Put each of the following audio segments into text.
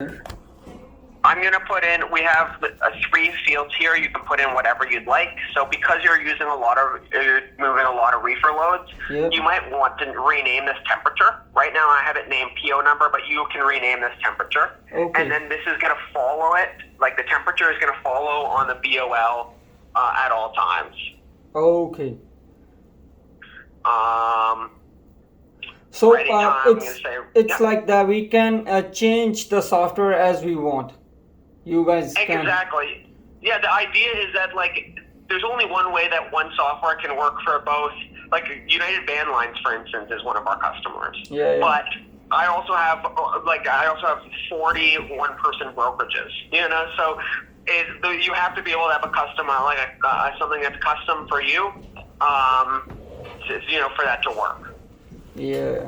I'm going to put in, we have three fields here. You can put in whatever you'd like. So because you're moving a lot of reefer loads, Yep. you might want to rename this temperature. Right now I have it named PO number, but you can rename this temperature. Okay. And then this is going to follow it, like the temperature is going to follow on the BOL at all times. Okay. Um, So Ready, Tom? I'm it's gonna say- it's yeah. like that we can change the software as we want. You guys can. Exactly. Yeah, the idea is that there's only one way that one software can work for both. Like United Van Lines, for instance, is one of our customers. Yeah. But I also have 40 one-person brokerages. So you have to be able to have a custom, something that's custom for you, for that to work. Yeah.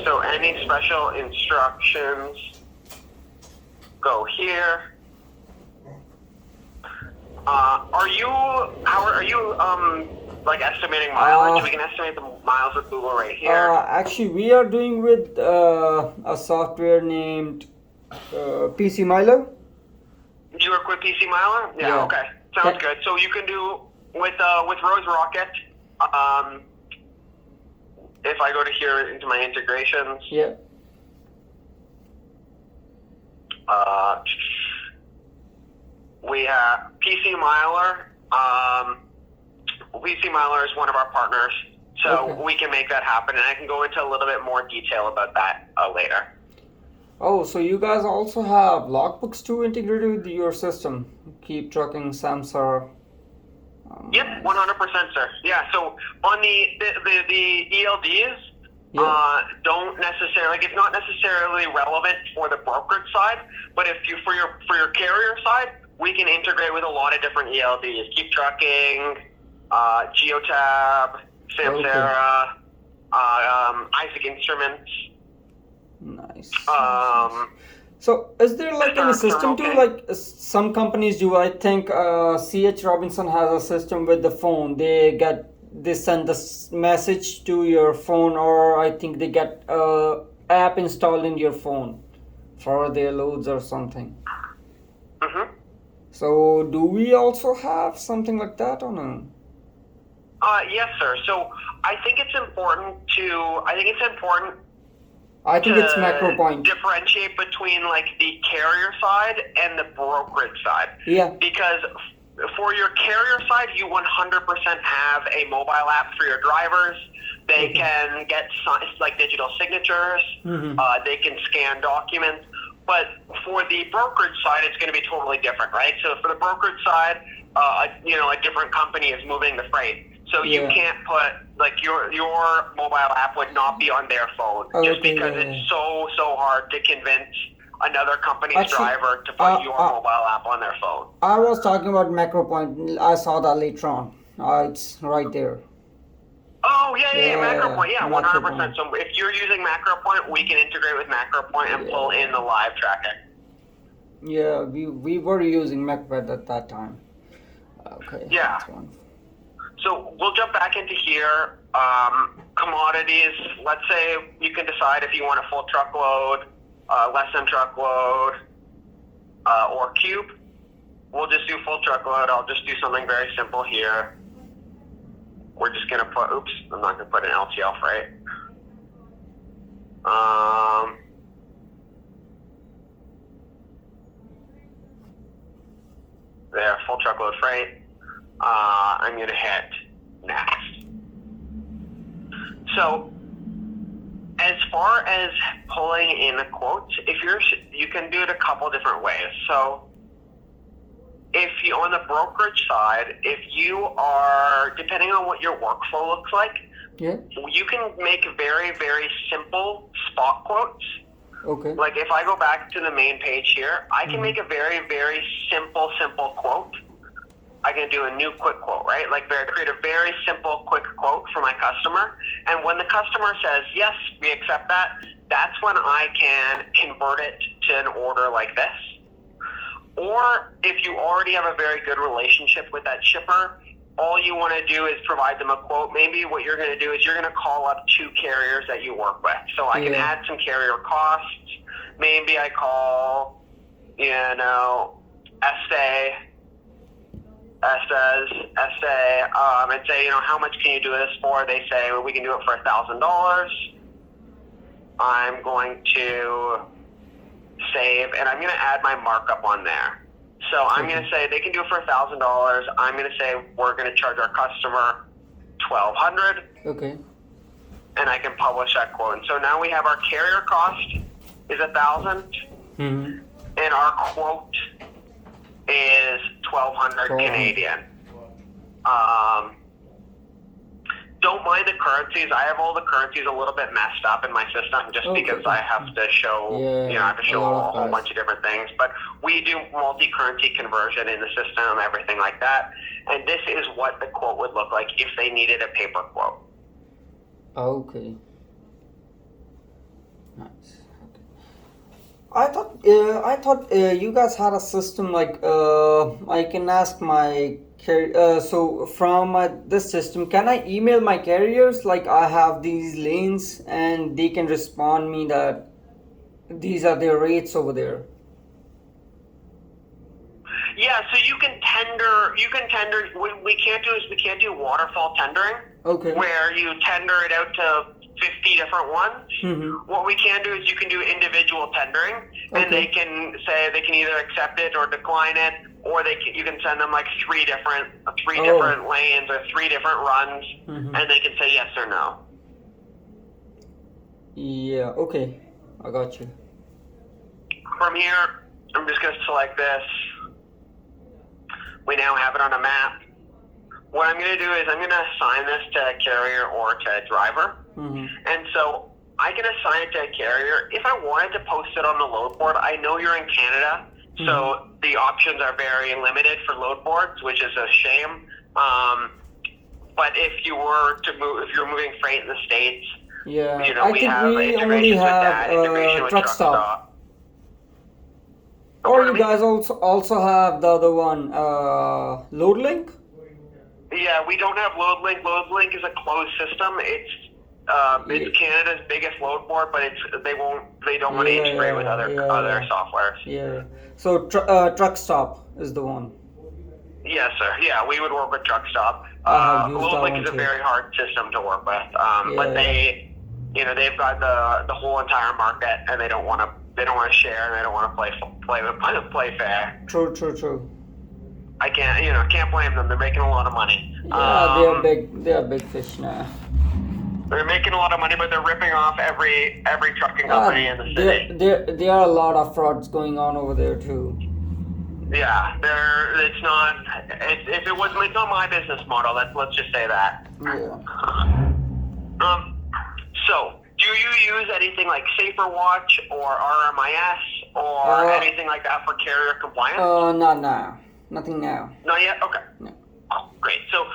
So any special instructions go here. Are you estimating mileage? We can estimate the miles with Google right here. Actually, we are doing with a software named PC Milo. Do you work with PC Miler? Yeah. Okay. Sounds Okay. good. So you can do with Rose Rocket. If I go to here into my integrations, Yeah. we have PC Miler. PC Miler is one of our partners, so Okay. we can make that happen, and I can go into a little bit more detail about that later. Oh, so you guys also have logbooks too integrated with your system. Keep tracking Samsara. Yep, 100%, sir. Yeah. So on the ELDs, Yeah. don't necessarily, it's not necessarily relevant for the brokerage side, but if you for your carrier side, we can integrate with a lot of different ELDs. Keep Trucking, Geotab, Samsara, Isaac Instruments. Nice. So, is there like any system too? Like some companies do. I think CH Robinson has a system with the phone. They send the message to your phone, or I think they get app installed in your phone for their loads or something. Mm-hmm. So, do we also have something like that or no? Yes, sir. So I think it's important I think it's to Macro Point. differentiate between the carrier side and the brokerage side. Yeah. Because for your carrier side, you 100% have a mobile app for your drivers. They can get digital signatures. Mm-hmm. They can scan documents. But for the brokerage side, it's going to be totally different, right? So for the brokerage side, a different company is moving the freight. So you Yeah. can't put your mobile app would not be on their phone just Okay, because yeah. it's so hard to convince another company's Actually, driver to put your mobile app on their phone. I was talking about Macro Point. I saw that later on. It's right there. Oh yeah, Yeah, MacroPoint, yeah, 100%. MacroPoint. So if you're using MacroPoint, we can integrate with MacroPoint and pull in the live tracking. Yeah, we were using MacPad at that time. Okay. Yeah. That's one. So we'll jump back into here. Commodities. Let's say you can decide if you want a full truckload, less than truckload, or cube. We'll just do full truckload. I'll just do something very simple here. We're just going to put, I'm not going to put an LTL freight. There, full truckload freight. I'm going to hit next. So, as far as pulling in quotes, you can do it a couple different ways. So, if you on the brokerage side, if you are, depending on what your workflow looks like, Yeah. you can make very, very simple spot quotes. Okay. Like if I go back to the main page here, I can make a very, very simple quote. I can do a new quick quote, right? Create a very simple quick quote for my customer. And when the customer says, yes, we accept that, that's when I can convert it to an order like this. Or if you already have a very good relationship with that shipper, all you want to do is provide them a quote. Maybe what you're going to do is you're going to call up 2 carriers that you work with. So I can add some carrier costs, maybe I call, SA, and say, how much can you do this for? They say, well, we can do it for $1,000. I'm going to save, and I'm going to add my markup on there. So I'm going to say they can do it for $1,000. I'm going to say we're going to charge our customer $1,200. Okay. And I can publish that quote. And so now we have our carrier cost is $1,000, Mm-hmm. and our quote is $1,200 Canadian. Don't mind the currencies. I have all the currencies a little bit messed up in my system just because I have to show, I have to show a whole bunch of different things. But we do multi-currency conversion in the system, everything like that. And this is what the quote would look like if they needed a paper quote. Okay. Nice. Okay. I thought you guys had a system like I can ask my so from this system, can I email my carriers like I have these lanes and they can respond me that these are their rates over there? Yeah, so you can tender. What we can't do waterfall tendering. Okay. Where you tender it out to 50 different ones. Mm-hmm. What we can do is you can do individual tendering, and they can say they can either accept it or decline it, or you can send them like three different lanes or 3 different runs, and they can say yes or no. Yeah. Okay. I got you. From here, I'm just going to select this. We now have it on a map. What I'm going to do is I'm going to assign this to a carrier or to a driver. Mm-hmm. And so I can assign it to a carrier. If I wanted to post it on the load board, I know you're in Canada, so the options are very limited for load boards, which is a shame. But if you were to move, if you're moving freight in the States, we have integrations with that, integration with Truckstop. Or you guys also have the other one, LoadLink? Yeah, we don't have LoadLink. LoadLink is a closed system. It's Canada's biggest load board, but they don't want to integrate with other softwares. Yeah. So Truckstop is the one. Yes, sir. Yeah, we would work with Truckstop. LoadLink is a very hard system to work with, but they've got the whole entire market, and they don't want to share, and they don't want to play fair. True. I can't blame them. They're making a lot of money. Yeah, they are big fish now. They're making a lot of money, but they're ripping off every trucking company in the city. There are a lot of frauds going on over there too. Yeah, it's not my business model. Let's just say that. Yeah. So, do you use anything like SaferWatch or RMIS or anything like that for carrier compliance? Not now. Nothing now. Not yet? Okay. No. Oh, great. So,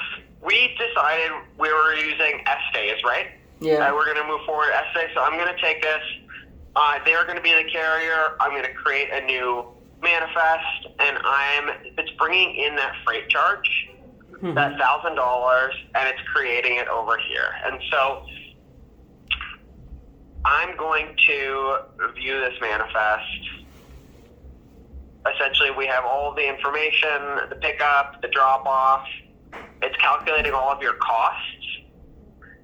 we decided we were using S-Days, right? Yeah. We're going to move forward S-Days. So, I'm going to take this. They're going to be the carrier. I'm going to create a new manifest, and it's bringing in that freight charge, that $1,000, and it's creating it over here. And so I'm going to view this manifest. Essentially, we have all of the information, the pickup, the drop-off. It's calculating all of your costs,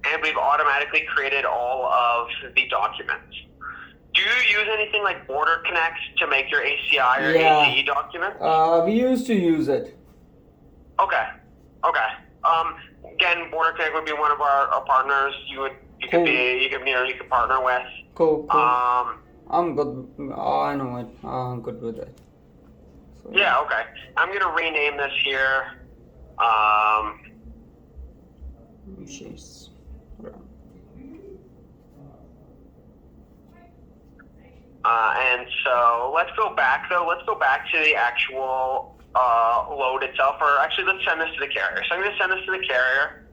and we've automatically created all of the documents. Do you use anything like Border Connect to make your ACI or ACE documents? We used to use it. Okay. Again, Border Connect would be one of our partners. You could partner with. Cool. I'm good. I know it. I'm good with it. So, yeah. Okay. I'm gonna rename this here. Jeez. And so let's go back to the actual load itself, or actually let's send this to the carrier. So I'm going to send this to the carrier.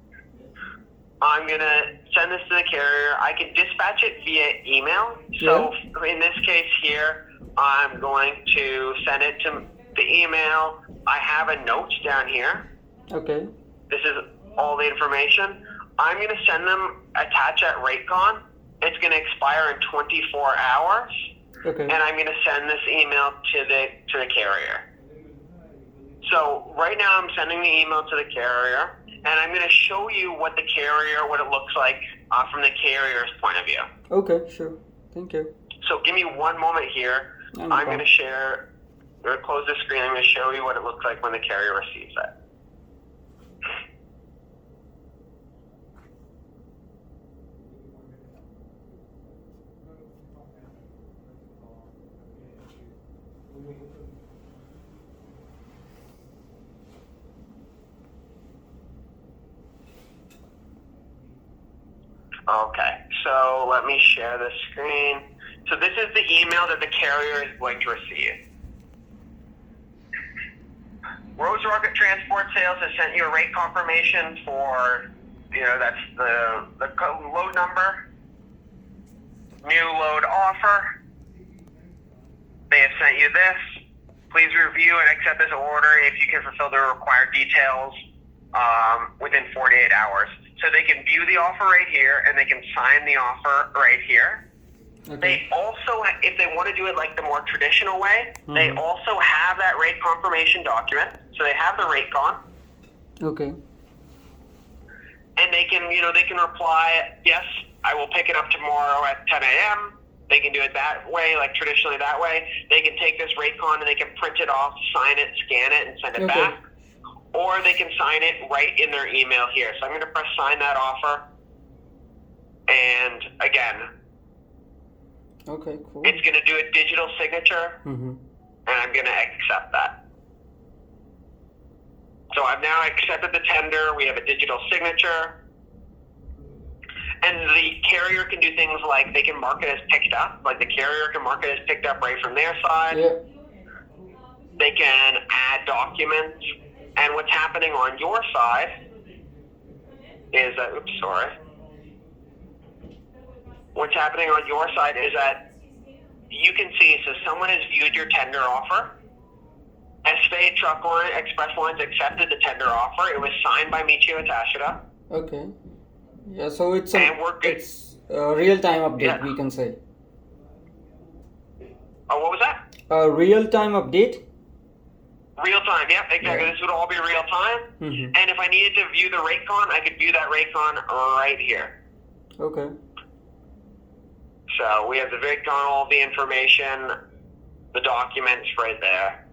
I'm going to send this to the carrier. I can dispatch it via email. So in this case here, I'm going to send it to the email. I have a note down here. Okay. This is all the information. I'm going to send them attach at RateCon. It's going to expire in 24 hours. Okay. and I'm going to send this email to the carrier. So right now I'm sending the email to the carrier, and I'm going to show you what it looks like from the carrier's point of view. Okay, sure. Thank you. So give me one moment here. No I'm going to share, or close the screen. I'm going to show you what it looks like when the carrier receives it. Okay, so let me share the screen. So this is the email that the carrier is going to receive. Rose Rocket Transport Sales has sent you a rate confirmation for, that's the load number, new load offer. They have sent you this. Please review and accept this order if you can fulfill the required details within 48 hours. So they can view the offer right here, and they can sign the offer right here. Okay. They also, if they want to do it like the more traditional way, they also have that rate confirmation document. So they have the rate con. Okay. And they can, they can reply, yes, I will pick it up tomorrow at 10 a.m. They can do it that way, like traditionally that way. They can take this rate con and they can print it off, sign it, scan it, and send it back. Or they can sign it right in their email here. So I'm going to press sign that offer. And again, okay, cool. It's going to do a digital signature, and I'm going to accept that. So I've now accepted the tender. We have a digital signature. And the carrier can do things like they can mark it as picked up. Like the carrier can mark it as picked up right from their side. Yeah. They can add documents. And what's happening on your side is that, What's happening on your side is that you can see, so someone has viewed your tender offer. Espay Truck Line, Express Lines accepted the tender offer. It was signed by Michio Tashida. Okay. Yeah, so it's a real-time update, we can say. Oh, what was that? A real-time update? Real time, yeah, exactly. Yeah. This would all be real time. And if I needed to view the rate con, I could view that rate con right here. Okay. So we have the rate con, all the information, the documents right there.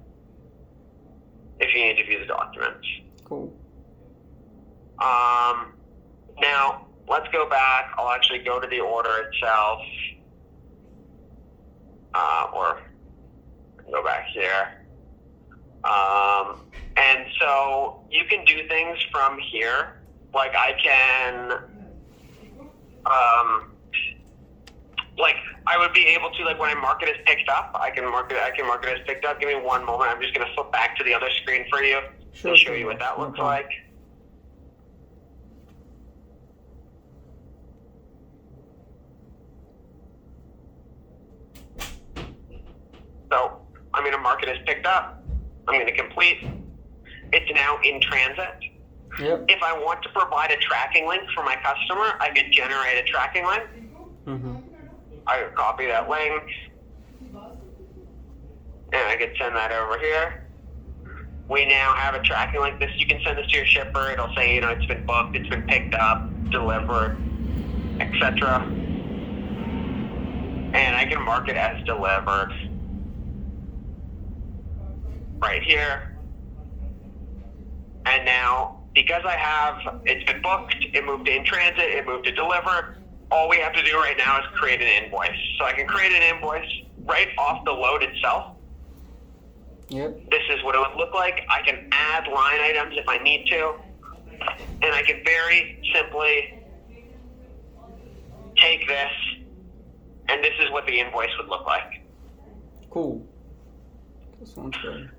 If you need to view the documents. Cool. Now, let's go back. I'll actually go to the order itself. Or go back here. And so you can do things from here. Like I can, I would be able to, like when I mark it as picked up, I can mark it as picked up. Give me one moment. I'm just going to flip back to the other screen for you to show you what that looks like. So I'm going to mark it as picked up. I'm going to complete. It's now in transit. Yep. If I want to provide a tracking link for my customer, I could generate a tracking link. I could copy that link. And I could send that over here. We now have a tracking link. You can send this to your shipper. It'll say, it's been booked, it's been picked up, delivered, etc. And I can mark it as delivered. Right here. And now, because it's been booked, it moved to in transit, it moved to delivered, all we have to do right now is create an invoice. So I can create an invoice right off the load itself. Yep. This is what it would look like. I can add line items if I need to. And I can very simply take this, and this is what the invoice would look like. Cool. That sounds good.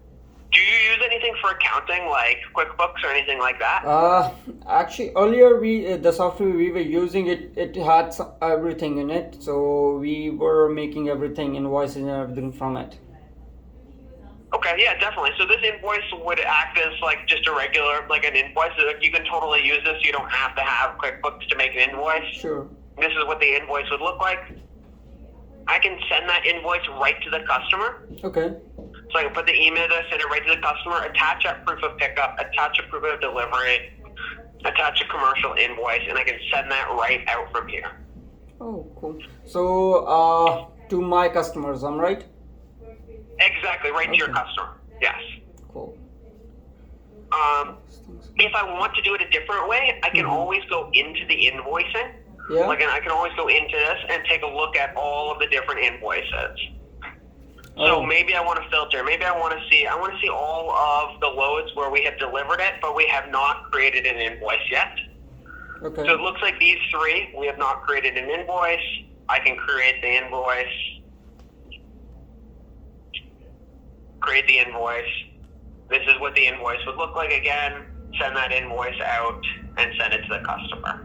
Do you use anything for accounting, like QuickBooks or anything like that? Actually, earlier the software we were using, it had everything in it, so we were making everything, invoices and everything from it. Okay, yeah, definitely. So this invoice would act as like just a regular, like an invoice. So you can totally use this. You don't have to have QuickBooks to make an invoice. Sure. This is what the invoice would look like. I can send that invoice right to the customer. Okay. So I can put the email address, send it right to the customer, attach a proof of pickup, attach a proof of delivery, attach a commercial invoice, and I can send that right out from here. Oh, cool. So, to my customers, I'm right? Exactly, right to your customer. Yes. Cool. If I want to do it a different way, I can always go into the invoicing. Yeah. Like, I can always go into this and take a look at all of the different invoices. So maybe I want to filter. Maybe I want to see all of the loads where we have delivered it, but we have not created an invoice yet. Okay. So it looks like these three, we have not created an invoice. I can create the invoice. Create the invoice. This is what the invoice would look like again. Send that invoice out and send it to the customer.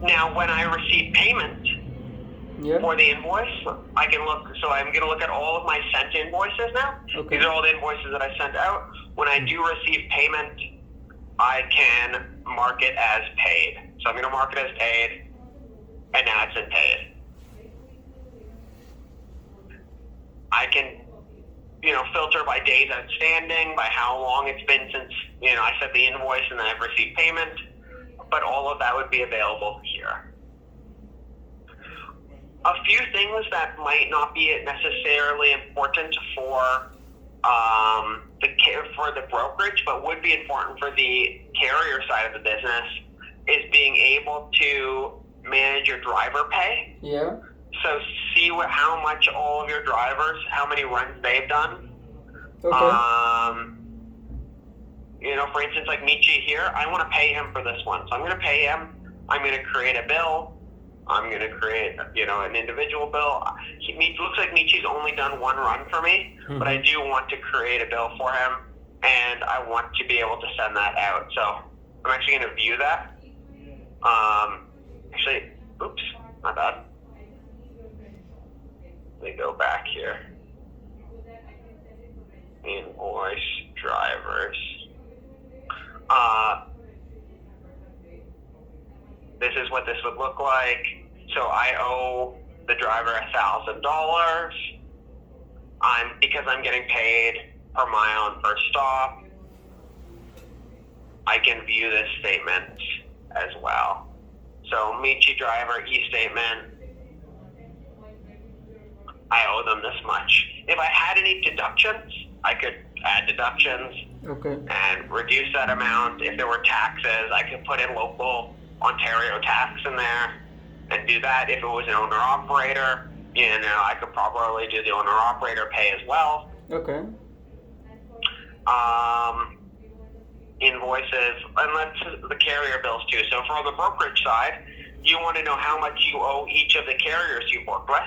Now, when I receive payment for the invoice, I can look. So I'm going to look at all of my sent invoices now. Okay. These are all the invoices that I sent out. When I do receive payment, I can mark it as paid. So I'm going to mark it as paid, and now it's in paid. I can, filter by days outstanding, by how long it's been since, I sent the invoice and then I've received payment. But all of that would be available here. A few things that might not be necessarily important for the brokerage, but would be important for the carrier side of the business, is being able to manage your driver pay. Yeah. So see how much all of your drivers, how many runs they've done. Okay. For instance, like Michi here, I want to pay him for this one. So I'm going to pay him. I'm going to create a bill. I'm going to create, an individual bill. It looks like Michi's only done one run for me, but I do want to create a bill for him, and I want to be able to send that out. So I'm actually going to view that. Oops, my bad. Let me go back here. Invoice drivers. This is what this would look like. So I owe the driver $1,000. Because I'm getting paid per mile and per stop, I can view this statement as well. So Michi driver e-statement. I owe them this much. If I had any deductions, I could add deductions and reduce that amount. If there were taxes, I could put in local Ontario tax in there and do that. If it was an owner-operator, I could probably do the owner-operator pay as well. Okay. Invoices, and that's the carrier bills too. So for the brokerage side, you want to know how much you owe each of the carriers you work with.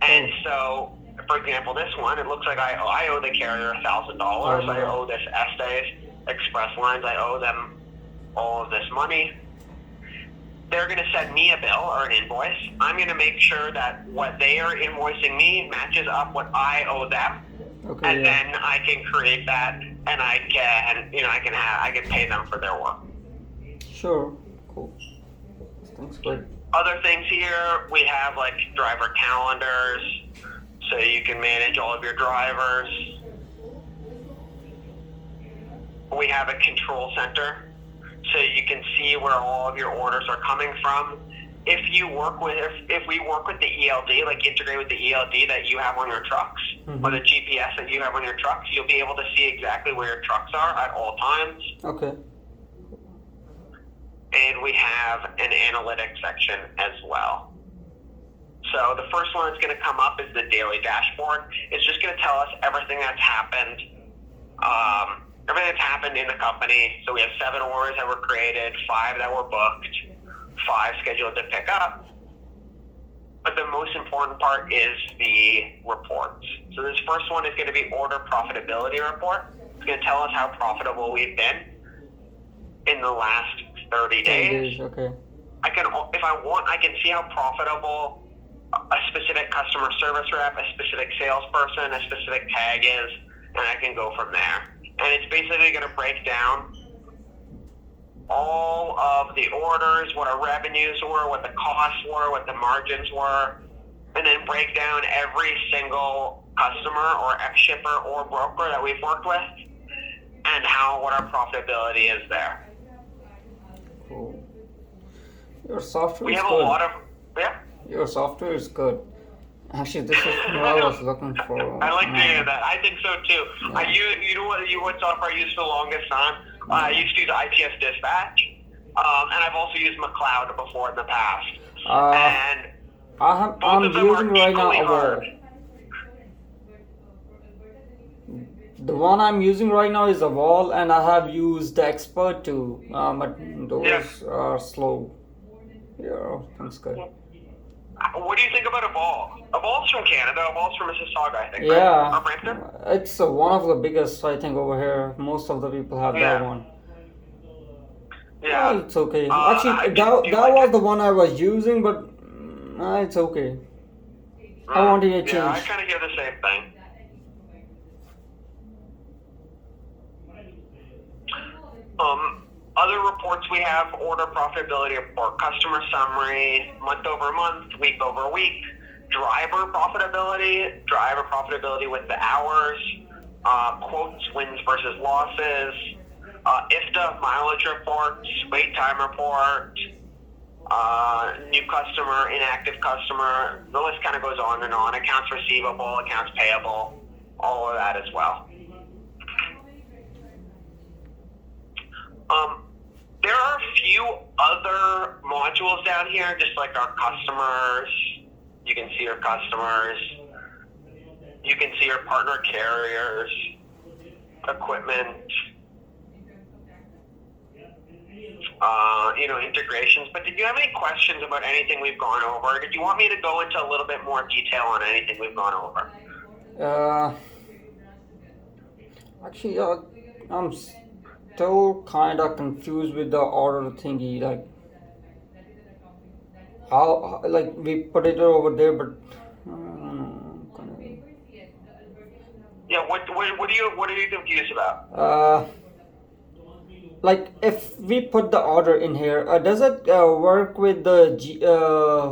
And so, for example, this one, it looks like I owe the carrier $1,000. I owe this Estes Express Lines, I owe them all of this money. They're going to send me a bill or an invoice. I'm going to make sure that what they are invoicing me matches up what I owe them. Okay, then I can create that, and I can pay them for their work. Sure. Cool. Thanks, good. Other things here, we have like driver calendars, so you can manage all of your drivers. We have a control center, so you can see where all of your orders are coming from. If we work with the ELD, like integrate with the ELD that you have on your trucks, or the GPS that you have on your trucks, you'll be able to see exactly where your trucks are at all times. Okay. And we have an analytics section as well. So the first one that's going to come up is the daily dashboard. It's just going to tell us everything that's happened, in the company. So we have 7 orders that were created, 5 that were booked, 5 scheduled to pick up. But the most important part is the reports. So this first one is going to be order profitability report. It's going to tell us how profitable we've been in the last 30 days. Okay. If I want, I can see how profitable a specific customer service rep, a specific salesperson, a specific tag is, and I can go from there. And it's basically going to break down all of the orders, what our revenues were, what the costs were, what the margins were, and then break down every single customer or shipper or broker that we've worked with and what our profitability is there. Cool. Your software We is have good. a lot of, yeah. Your software is good. Actually, this is what I was looking for. I like to hear that. I think so too. Yeah. You know what software I used for the longest time? I used to use IPS Dispatch, and I've also used McLeod before in the past. And I'm both of them using are right now equally hard. The one I'm using right now is Evolve, and I have used Expert too, but those are slow. Yeah, that's good. What do you think about Evolve? Evolve's from Canada. Evolve's from Mississauga, I think. Yeah, right? Or Brampton? it's one of the biggest, I think, over here. Most of the people have that one. Yeah. It's okay. I Actually, do that like was it. the one I was using, but it's okay. I wanted a change. Yeah, I kind of hear the same thing. Other reports we have: order profitability report, customer summary, month over month, week over week, driver profitability with the hours, quotes, wins versus losses, IFTA mileage reports, wait time report, new customer, inactive customer. The list kind of goes on and on. Accounts receivable, accounts payable, all of that as well. There are a few other modules down here, just like our customers. You can see your customers. You can see your partner carriers, equipment, integrations. But did you have any questions about anything we've gone over? Did you want me to go into a little bit more detail on anything we've gone over? Actually, I'm still kind of confused with the order thingy. Like, how like we put it over there, but Yeah. What are you confused about? Like, if we put the order in here, does it work with the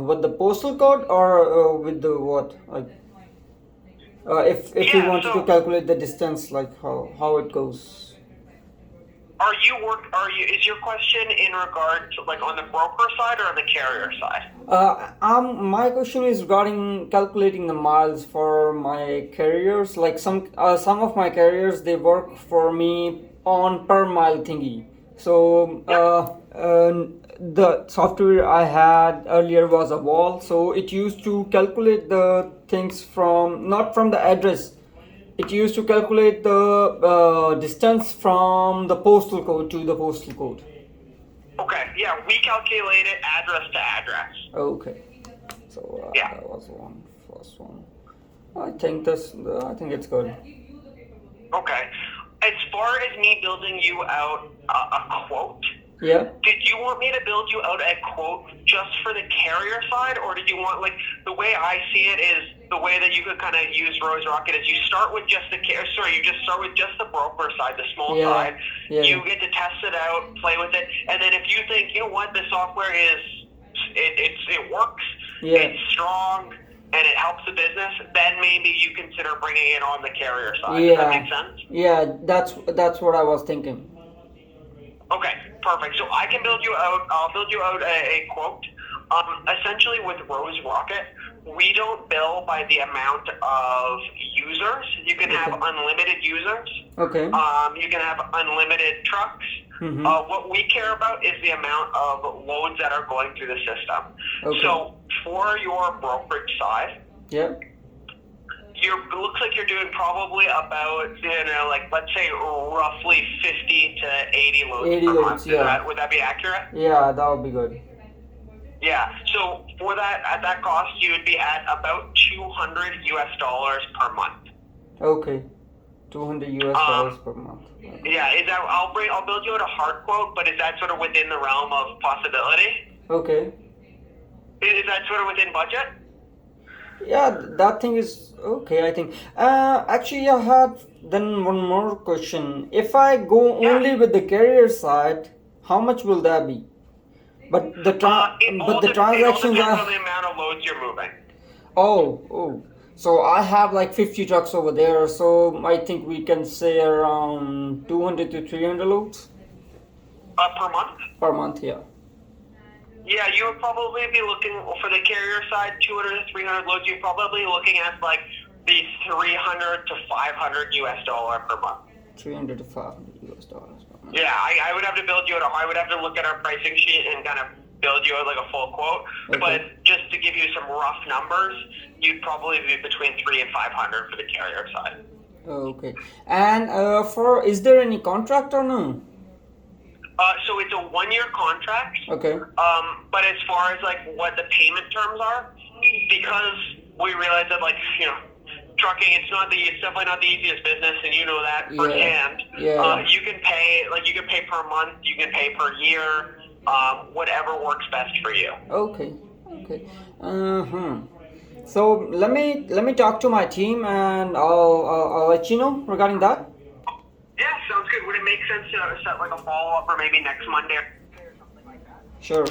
with the postal code or with the what? Like, if we wanted to calculate the distance, like how it goes. Is your question in regard to like on the broker side or on the carrier side? My question is regarding calculating the miles for my carriers. Like some of my carriers, they work for me on per mile thingy. So the software I had earlier was Evolve, so it used to calculate the things not from the address. It used to calculate the distance from the postal code to the postal code. Okay, yeah, we calculate it address to address. Okay, so that was first one. I think it's good. Okay, as far as me building you out a quote. Yeah. Did you want me to build you out a quote just for the carrier side, or did you want, like, the way I see it is the way that you could kind of use Rose Rocket is you start with just the you just start with just the broker side, the small side. Yeah. You get to test it out, play with it, and then if you think, you know what, the software it works, it's strong, and it helps the business, then maybe you consider bringing it on the carrier side. Does that make sense? Yeah, that's what I was thinking. Okay, perfect. So I'll build you out a quote. Essentially with Rose Rocket, we don't bill by the amount of users. You can have unlimited users. Okay. You can have unlimited trucks. Mm-hmm. What we care about is the amount of loads that are going through the system. Okay. So for your brokerage side, it looks like you're doing probably about, let's say roughly 50 to 80 loads per month. Yeah. Would that be accurate? Yeah, that would be good. Yeah. So for that, at that cost, you would be at about $200 per month. Okay. $200 per month. Yeah. Is that? I'll build you out a hard quote, but is that sort of within the realm of possibility? Okay. Is that sort of within budget? Yeah, that thing is okay, I think. Actually, I had then one more question. If I go only with the carrier side, How much will that be? But the It all, but the it all transactions depends on are. the amount of loads you're moving. Oh. So I have like 50 trucks over there. So I think we can say around 200 to 300 loads Per month? per month. Yeah. Yeah, you would probably be looking for the carrier side, 200 to 300 loads. You're probably looking at like the 300 to 500 US dollar per month. 300 to 500 US dollars per month. Yeah, I would have to build you out. I would have to look at our pricing sheet and kind of build you out like a full quote. Okay. But just to give you some rough numbers, you'd probably be between 300 and 500 for the carrier side. Okay. And is there any contract or no? So it's a 1-year contract. Okay. But as far as like what the payment terms are, because we realize that like trucking, it's definitely not the easiest business, and you know that firsthand. Yeah. You can pay per month, you can pay per year, whatever works best for you. Okay. So let me talk to my team and I'll let you know regarding that. Yeah, sounds good. Would it make sense to set like a follow up or maybe next Monday? Sure.